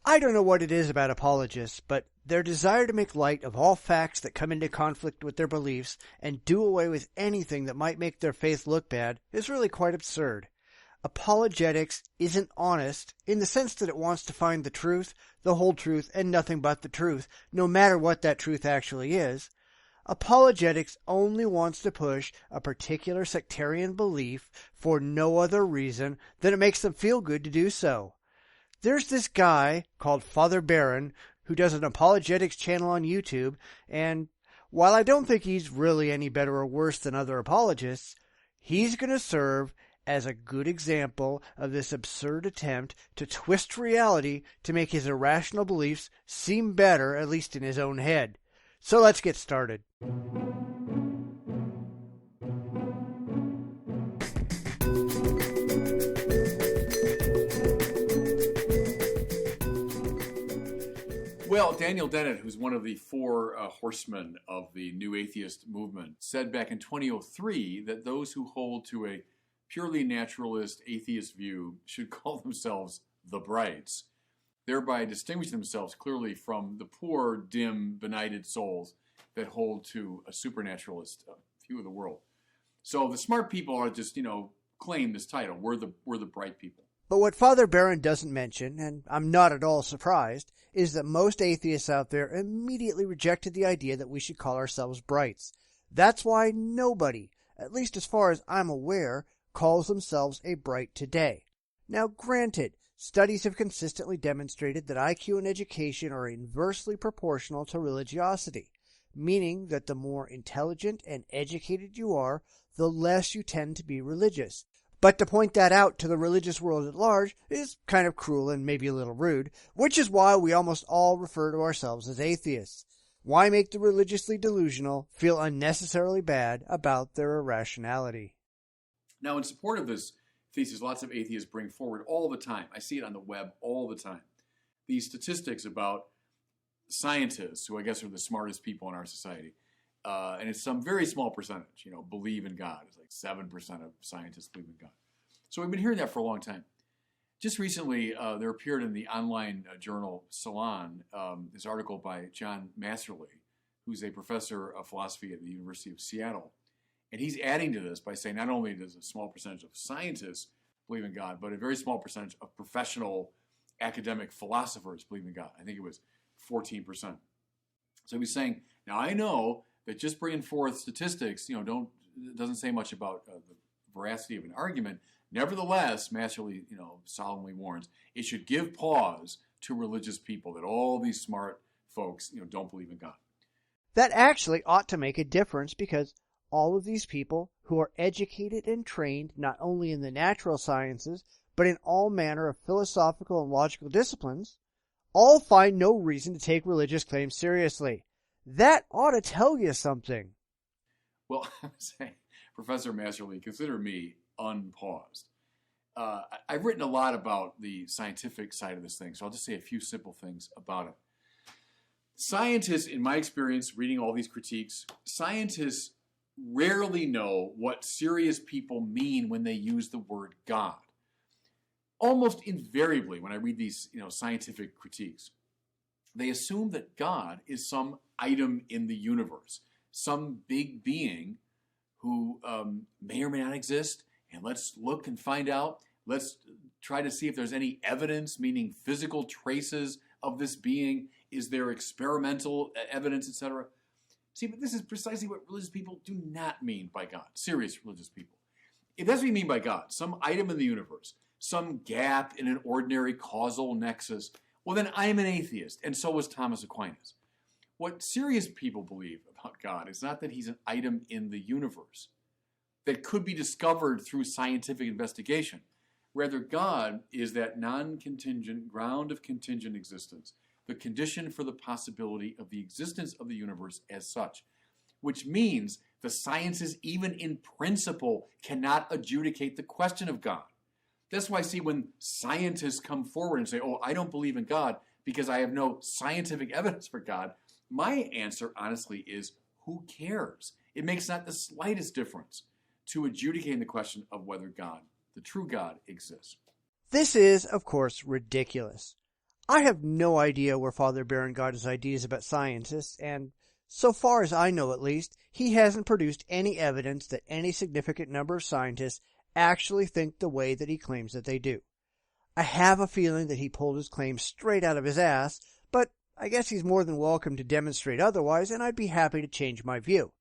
I don't know what it is about apologists, but their desire to make light of all facts that come into conflict with their beliefs and do away with anything that might make their faith look bad is really quite absurd. Apologetics isn't honest in the sense that it wants to find the truth, the whole truth, and nothing but the truth, no matter what that truth actually is. Apologetics only wants to push a particular sectarian belief for no other reason than it makes them feel good to do so. There's this guy called Father Barron who does an apologetics channel on YouTube, and while I don't think he's really any better or worse than other apologists, he's going to serve as a good example of this absurd attempt to twist reality to make his irrational beliefs seem better, at least in his own head. So let's get started. Well, Daniel Dennett, who's one of the four horsemen of the New Atheist movement, said back in 2003 that those who hold to a purely naturalist atheist view should call themselves the Brights, thereby distinguishing themselves clearly from the poor, dim, benighted souls that hold to a supernaturalist view of the world. So the smart people are just, claim this title. We're the bright people. But what Father Barron doesn't mention, and I'm not at all surprised, is that most atheists out there immediately rejected the idea that we should call ourselves Brights. That's why nobody, at least as far as I'm aware, calls themselves a Bright today. Now granted, studies have consistently demonstrated that IQ and education are inversely proportional to religiosity, meaning that the more intelligent and educated you are, the less you tend to be religious. But to point that out to the religious world at large is kind of cruel and maybe a little rude, which is why we almost all refer to ourselves as atheists. Why make the religiously delusional feel unnecessarily bad about their irrationality? Now, in support of this thesis, lots of atheists bring forward all the time, I see it on the web all the time, these statistics about scientists, who I guess are the smartest people in our society, and it's some very small percentage, believe in God. It's like 7% of scientists believe in God. So we've been hearing that for a long time. Just recently, there appeared in the online journal Salon this article by John Masterly, who's a professor of philosophy at the University of Seattle. And he's adding to this by saying not only does a small percentage of scientists believe in God, but a very small percentage of professional academic philosophers believe in God. I think it was 14%. So he's saying, now I know that just bringing forth statistics, doesn't say much about the veracity of an argument. Nevertheless, Masterly, solemnly warns, it should give pause to religious people that all these smart folks, don't believe in God. That actually ought to make a difference because all of these people who are educated and trained not only in the natural sciences, but in all manner of philosophical and logical disciplines, all find no reason to take religious claims seriously. That ought to tell you something. Well, I would say, Professor Masterly, consider me unpaused. I've written a lot about the scientific side of this thing, so I'll just say a few simple things about it. Scientists, in my experience, reading all these critiques, scientists rarely know what serious people mean when they use the word God. Almost invariably, when I read these, scientific critiques, they assume that God is some item in the universe, some big being who may or may not exist, and let's look and find out. Let's try to see if there's any evidence, meaning physical traces of this being. Is there experimental evidence, etc.? See, but this is precisely what religious people do not mean by God, serious religious people. If that's what you mean by God, some item in the universe, some gap in an ordinary causal nexus, well, then I am an atheist, and so was Thomas Aquinas. What serious people believe about God is not that he's an item in the universe that could be discovered through scientific investigation. Rather, God is that non-contingent ground of contingent existence, the condition for the possibility of the existence of the universe as such, which means the sciences, even in principle, cannot adjudicate the question of God. That's why, see, when scientists come forward and say, oh, I don't believe in God because I have no scientific evidence for God, my answer, honestly, is who cares? It makes not the slightest difference to adjudicating the question of whether God, the true God, exists. This is, of course, ridiculous. I have no idea where Father Barron got his ideas about scientists, and so far as I know at least, he hasn't produced any evidence that any significant number of scientists actually think the way that he claims that they do. I have a feeling that he pulled his claims straight out of his ass, but I guess he's more than welcome to demonstrate otherwise, and I'd be happy to change my view.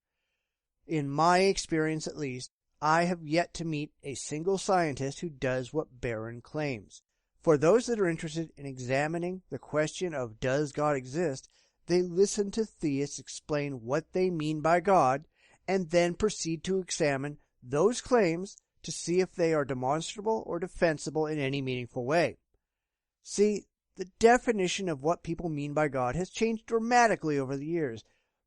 In my experience at least, I have yet to meet a single scientist who does what Barron claims. For those that are interested in examining the question of does God exist, they listen to theists explain what they mean by God, and then proceed to examine those claims to see if they are demonstrable or defensible in any meaningful way. See, the definition of what people mean by God has changed dramatically over the years,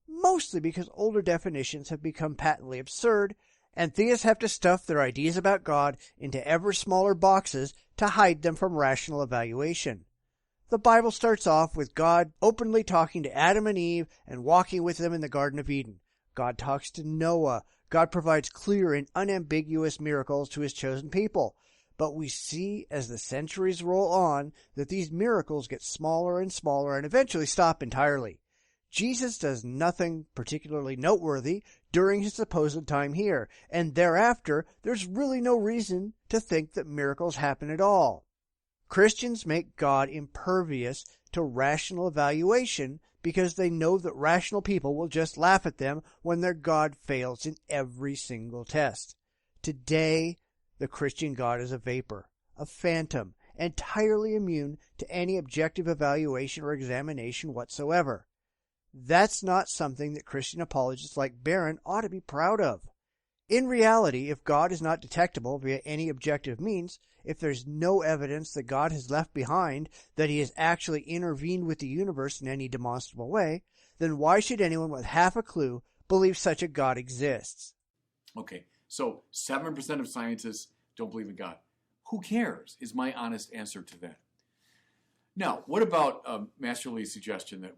mostly because older definitions have become patently absurd, and theists have to stuff their ideas about God into ever smaller boxes to hide them from rational evaluation. The Bible starts off with God openly talking to Adam and Eve and walking with them in the Garden of Eden. God talks to Noah. God provides clear and unambiguous miracles to his chosen people. But we see as the centuries roll on that these miracles get smaller and smaller and eventually stop entirely. Jesus does nothing particularly noteworthy during his supposed time here, and thereafter there's really no reason to think that miracles happen at all. Christians make God impervious to rational evaluation because they know that rational people will just laugh at them when their God fails in every single test. Today, the Christian God is a vapor, a phantom, entirely immune to any objective evaluation or examination whatsoever. That's not something that Christian apologists like Barron ought to be proud of. In reality, if God is not detectable via any objective means, if there's no evidence that God has left behind that he has actually intervened with the universe in any demonstrable way, then why should anyone with half a clue believe such a God exists? Okay, so 7% of scientists don't believe in God. Who cares, is my honest answer to that. Now, what about Master Lee's suggestion that,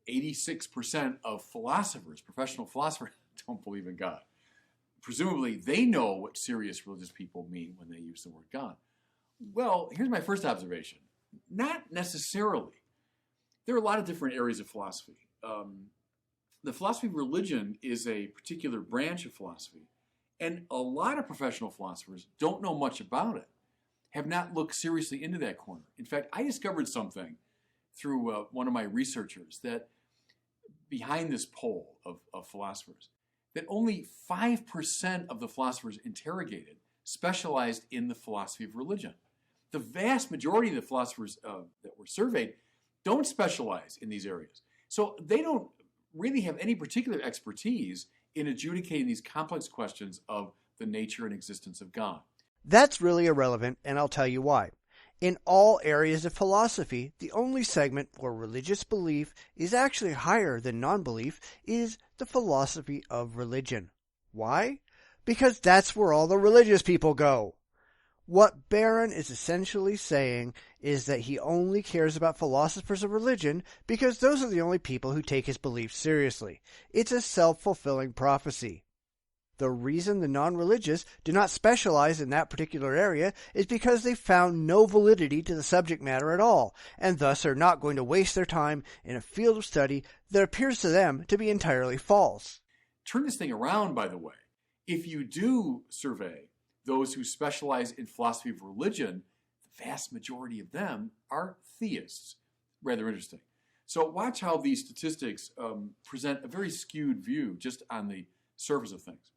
86% of philosophers, professional philosophers, don't believe in God? Presumably, they know what serious religious people mean when they use the word God. Well, here's my first observation. Not necessarily. There are a lot of different areas of philosophy. The philosophy of religion is a particular branch of philosophy, and a lot of professional philosophers don't know much about it, have not looked seriously into that corner. In fact, I discovered something through one of my researchers that behind this poll of philosophers, that only 5% of the philosophers interrogated specialized in the philosophy of religion. The vast majority of the philosophers that were surveyed don't specialize in these areas. So they don't really have any particular expertise in adjudicating these complex questions of the nature and existence of God. That's really irrelevant, and I'll tell you why. In all areas of philosophy, the only segment where religious belief is actually higher than non-belief is the philosophy of religion. Why? Because that's where all the religious people go. What Barron is essentially saying is that he only cares about philosophers of religion because those are the only people who take his beliefs seriously. It's a self-fulfilling prophecy. The reason the non-religious do not specialize in that particular area is because they found no validity to the subject matter at all, and thus are not going to waste their time in a field of study that appears to them to be entirely false. Turn this thing around, by the way. If you do survey those who specialize in philosophy of religion, the vast majority of them are theists. Rather interesting. So watch how these statistics present a very skewed view just on the surface of things.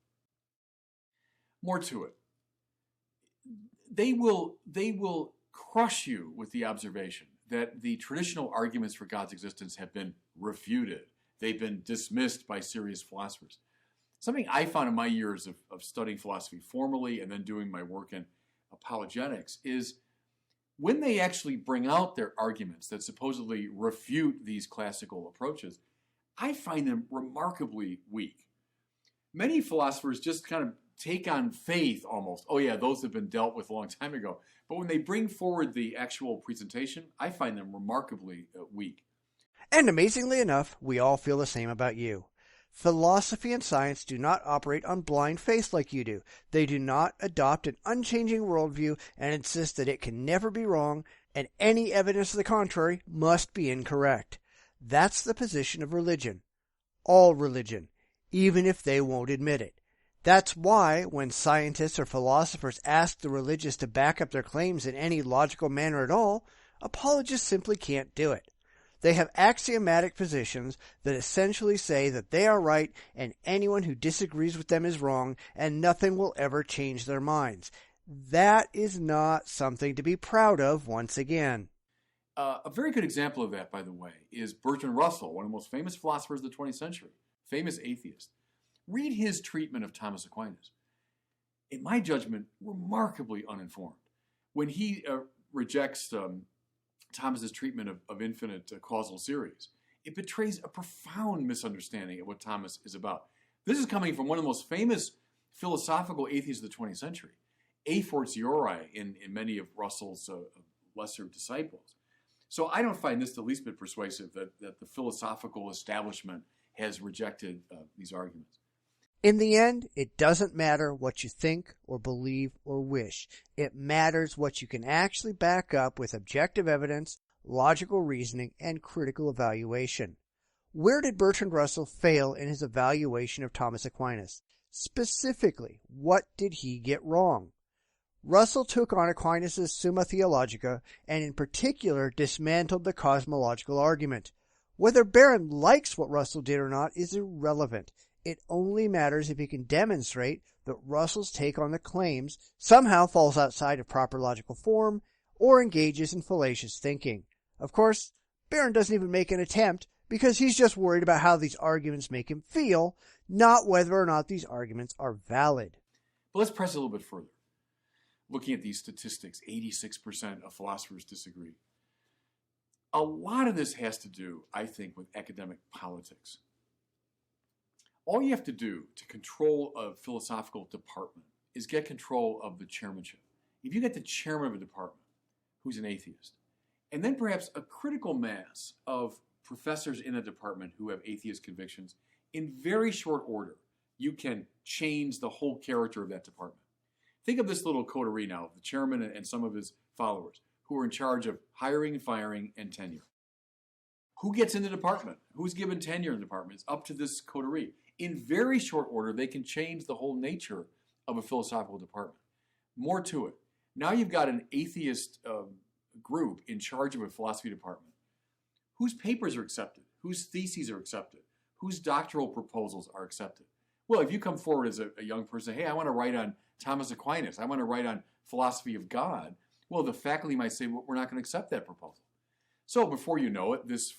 More to it. They will crush you with the observation that the traditional arguments for God's existence have been refuted. They've been dismissed by serious philosophers. Something I found in my years of studying philosophy formally and then doing my work in apologetics is when they actually bring out their arguments that supposedly refute these classical approaches, I find them remarkably weak. Many philosophers just kind of take on faith almost. Oh yeah, those have been dealt with a long time ago. But when they bring forward the actual presentation, I find them remarkably weak. And amazingly enough, we all feel the same about you. Philosophy and science do not operate on blind faith like you do. They do not adopt an unchanging worldview and insist that it can never be wrong and any evidence to the contrary must be incorrect. That's the position of religion. All religion, even if they won't admit it. That's why, when scientists or philosophers ask the religious to back up their claims in any logical manner at all, apologists simply can't do it. They have axiomatic positions that essentially say that they are right and anyone who disagrees with them is wrong, and nothing will ever change their minds. That is not something to be proud of once again. A very good example of that, by the way, is Bertrand Russell, one of the most famous philosophers of the 20th century, famous atheist. Read his treatment of Thomas Aquinas. In my judgment, remarkably uninformed. When he rejects Thomas's treatment of infinite causal series, it betrays a profound misunderstanding of what Thomas is about. This is coming from one of the most famous philosophical atheists of the 20th century, a fortiori in many of Russell's lesser disciples. So I don't find this the least bit persuasive that the philosophical establishment has rejected these arguments. In the end, it doesn't matter what you think or believe or wish. It matters what you can actually back up with objective evidence, logical reasoning, and critical evaluation. Where did Bertrand Russell fail in his evaluation of Thomas Aquinas? Specifically, what did he get wrong? Russell took on Aquinas' Summa Theologica and in particular dismantled the cosmological argument. Whether Barron likes what Russell did or not is irrelevant. It only matters if he can demonstrate that Russell's take on the claims somehow falls outside of proper logical form or engages in fallacious thinking. Of course, Barron doesn't even make an attempt because he's just worried about how these arguments make him feel, not whether or not these arguments are valid. But let's press a little bit further. Looking at these statistics, 86% of philosophers disagree. A lot of this has to do, I think, with academic politics. All you have to do to control a philosophical department is get control of the chairmanship. If you get the chairman of a department who's an atheist, and then perhaps a critical mass of professors in a department who have atheist convictions, in very short order, you can change the whole character of that department. Think of this little coterie now of the chairman and some of his followers who are in charge of hiring, firing, and tenure. Who gets in the department? Who's given tenure in the department? It's up to this coterie. In very short order, they can change the whole nature of a philosophical department. More to it. Now you've got an atheist group in charge of a philosophy department. Whose papers are accepted? Whose theses are accepted? Whose doctoral proposals are accepted? Well, if you come forward as a young person, hey, I want to write on Thomas Aquinas, I want to write on philosophy of God, well, the faculty might say, well, we're not going to accept that proposal. So before you know it, this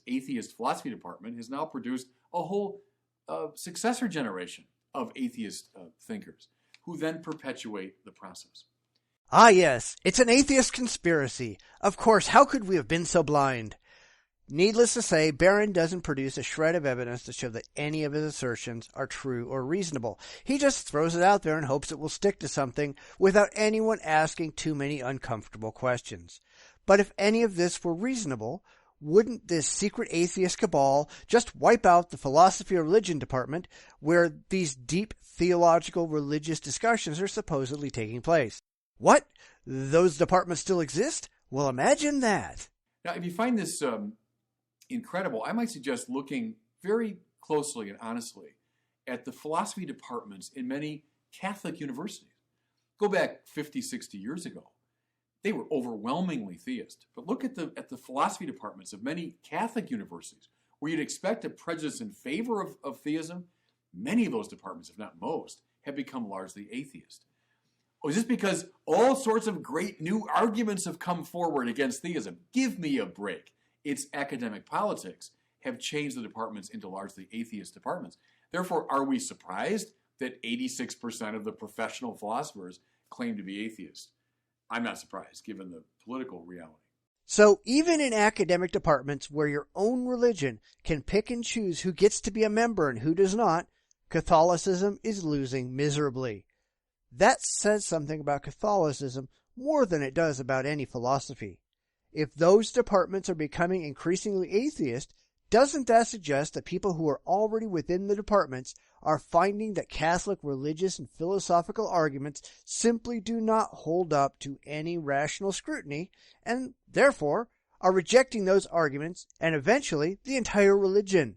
atheist philosophy department has now produced a whole successor generation of atheist thinkers who then perpetuate the process. Ah, yes, it's an atheist conspiracy. Of course, how could we have been so blind? Needless to say, Barron doesn't produce a shred of evidence to show that any of his assertions are true or reasonable. He just throws it out there and hopes it will stick to something without anyone asking too many uncomfortable questions. But if any of this were reasonable, wouldn't this secret atheist cabal just wipe out the philosophy of religion department where these deep theological religious discussions are supposedly taking place? What? Those departments still exist? Well, imagine that. Now, if you find this incredible, I might suggest looking very closely and honestly at the philosophy departments in many Catholic universities. Go back 50, 60 years ago. They were overwhelmingly theist. But look at the philosophy departments of many Catholic universities where you'd expect a prejudice in favor of theism. Many of those departments, if not most, have become largely atheist. Is this because all sorts of great new arguments have come forward against theism? Give me a break. It's academic politics have changed the departments into largely atheist departments. Therefore, are we surprised that 86% of the professional philosophers claim to be atheists? I'm not surprised, given the political reality. So even in academic departments where your own religion can pick and choose who gets to be a member and who does not, Catholicism is losing miserably. That says something about Catholicism more than it does about any philosophy. If those departments are becoming increasingly atheist, Doesn't that suggest that people who are already within the departments are finding that Catholic religious and philosophical arguments simply do not hold up to any rational scrutiny, and therefore are rejecting those arguments and eventually the entire religion?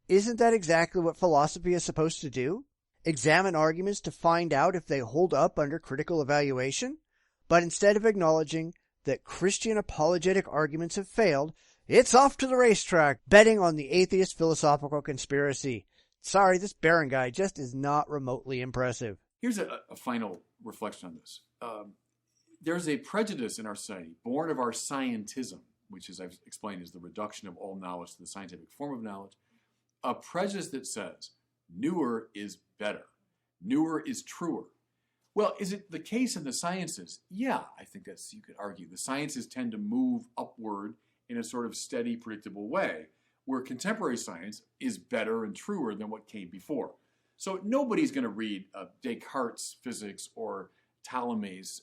Isn't that exactly what philosophy is supposed to do? Examine arguments to find out if they hold up under critical evaluation? But instead of acknowledging that Christian apologetic arguments have failed, it's off to the racetrack, betting on the atheist philosophical conspiracy. Sorry, this Barron guy just is not remotely impressive. Here's a final reflection on this. There's a prejudice in our society, born of our scientism, which, as I've explained, is the reduction of all knowledge to the scientific form of knowledge. A prejudice that says newer is better, newer is truer. Well, is it the case in the sciences? Yeah, I think that's, you could argue. The sciences tend to move upward in a sort of steady, predictable way, where contemporary science is better and truer than what came before. So nobody's going to read Descartes' physics or Ptolemy's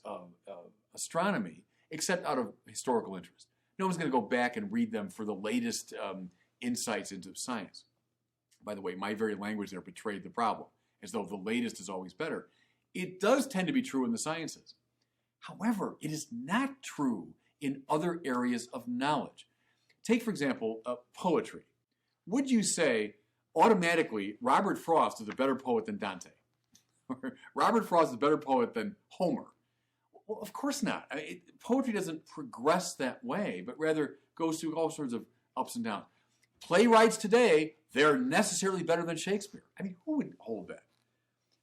astronomy, except out of historical interest. No one's going to go back and read them for the latest insights into science. By the way, my very language there betrayed the problem, as though the latest is always better. It does tend to be true in the sciences. However, it is not true in other areas of knowledge. Take, for example, poetry. Would you say automatically Robert Frost is a better poet than Dante? Or Robert Frost is a better poet than Homer? Well, of course not. Poetry doesn't progress that way, but rather goes through all sorts of ups and downs. Playwrights today, they're necessarily better than Shakespeare. I mean, who would hold that?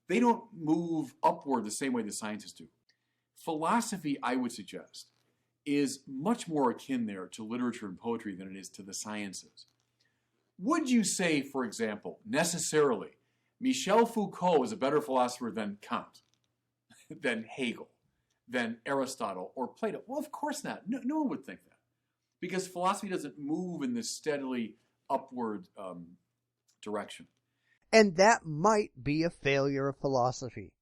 They don't move upward the same way the scientists do. Philosophy, I would suggest, is much more akin there to literature and poetry than it is to the sciences. Would you say, for example, necessarily, Michel Foucault is a better philosopher than Kant, than Hegel, than Aristotle or Plato? Well, of course not. No one would think that. Because philosophy doesn't move in this steadily upward direction. And that might be a failure of philosophy.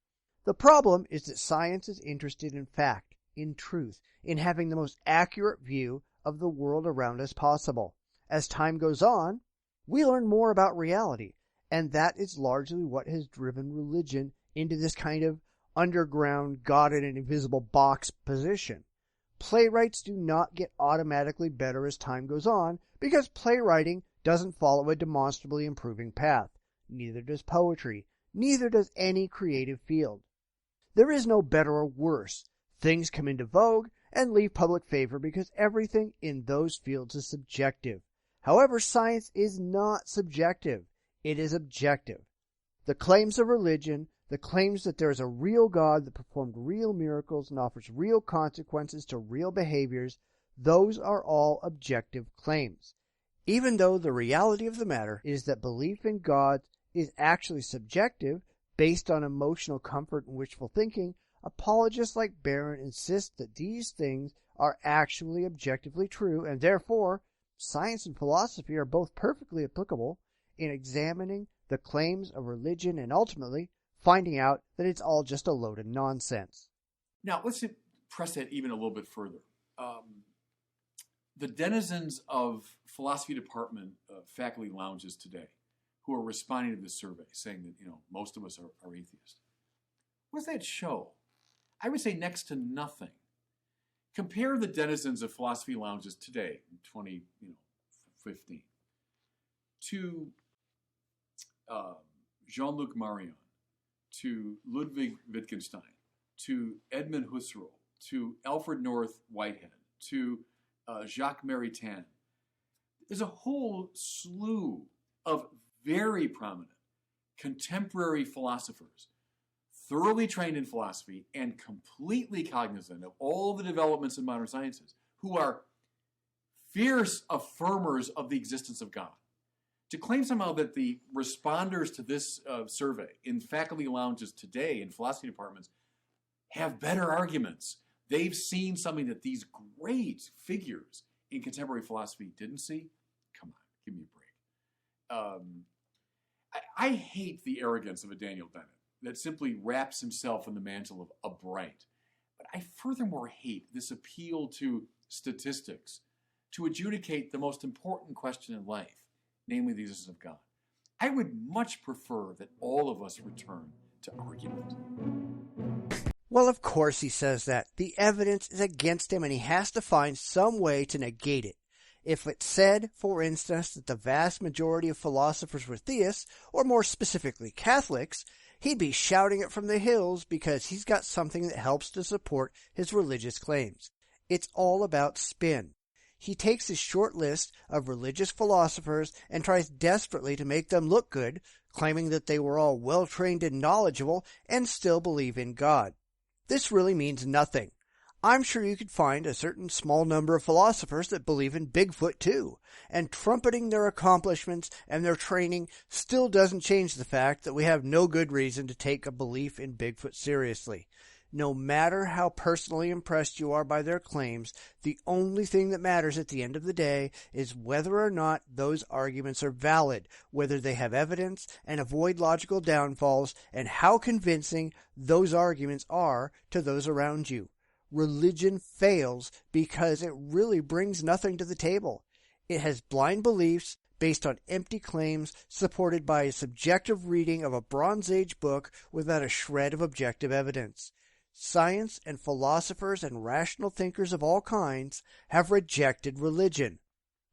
The problem is that science is interested in fact, in truth, in having the most accurate view of the world around us possible. As time goes on, we learn more about reality, and that is largely what has driven religion into this kind of underground, God in an invisible box position. Playwrights do not get automatically better as time goes on because playwriting doesn't follow a demonstrably improving path. Neither does poetry. Neither does any creative field. There is no better or worse. Things come into vogue and leave public favor because everything in those fields is subjective. However, science is not subjective. It is objective. The claims of religion, the claims that there is a real God that performed real miracles and offers real consequences to real behaviors, those are all objective claims. Even though the reality of the matter is that belief in God is actually subjective, based on emotional comfort and wishful thinking, apologists like Barron insist that these things are actually objectively true, and therefore, science and philosophy are both perfectly applicable in examining the claims of religion and ultimately finding out that it's all just a load of nonsense. Now, let's press that even a little bit further. The denizens of philosophy department faculty lounges today who are responding to this survey saying that, most of us are atheists. What does that show? I would say next to nothing. Compare the denizens of philosophy lounges today in 2015 to Jean-Luc Marion, to Ludwig Wittgenstein, to Edmund Husserl, to Alfred North Whitehead, to Jacques Maritain. There's a whole slew of very prominent contemporary philosophers, thoroughly trained in philosophy and completely cognizant of all the developments in modern sciences, who are fierce affirmers of the existence of God. To claim somehow that the responders to this survey in faculty lounges today in philosophy departments have better arguments. They've seen something that these great figures in contemporary philosophy didn't see. Come on, give me a break. I hate the arrogance of a Daniel Dennett that simply wraps himself in the mantle of upright. But I furthermore hate this appeal to statistics to adjudicate the most important question in life. namely the existence of God. I would much prefer that all of us return to argument. Well, of course he says that. The evidence is against him and he has to find some way to negate it. If it said, for instance, that the vast majority of philosophers were theists, or more specifically Catholics, he'd be shouting it from the hills because he's got something that helps to support his religious claims. It's all about spin. He takes his short list of religious philosophers and tries desperately to make them look good, claiming that they were all well-trained and knowledgeable and still believe in God. This really means nothing. I'm sure you could find a certain small number of philosophers that believe in Bigfoot too, and trumpeting their accomplishments and their training still doesn't change the fact that we have no good reason to take a belief in Bigfoot seriously. No matter how personally impressed you are by their claims, the only thing that matters at the end of the day is whether or not those arguments are valid, whether they have evidence and avoid logical downfalls, and how convincing those arguments are to those around you. Religion fails because it really brings nothing to the table. It has blind beliefs based on empty claims supported by a subjective reading of a Bronze Age book without a shred of objective evidence. Science and philosophers and rational thinkers of all kinds have rejected religion,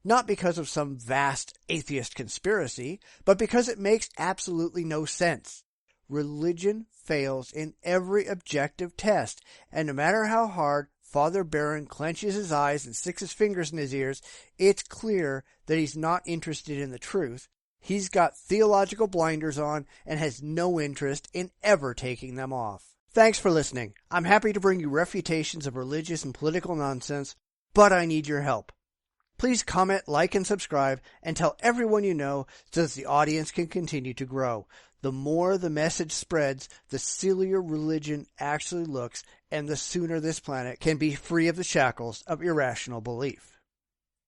not because of some vast atheist conspiracy, but because it makes absolutely no sense. Religion fails in every objective test, and no matter how hard Father Barron clenches his eyes and sticks his fingers in his ears, it's clear that he's not interested in the truth. He's got theological blinders on and has no interest in ever taking them off. Thanks for listening. I'm happy to bring you refutations of religious and political nonsense, but I need your help. Please comment, like, and subscribe, and tell everyone you know so that the audience can continue to grow. The more the message spreads, the sillier religion actually looks, and the sooner this planet can be free of the shackles of irrational belief.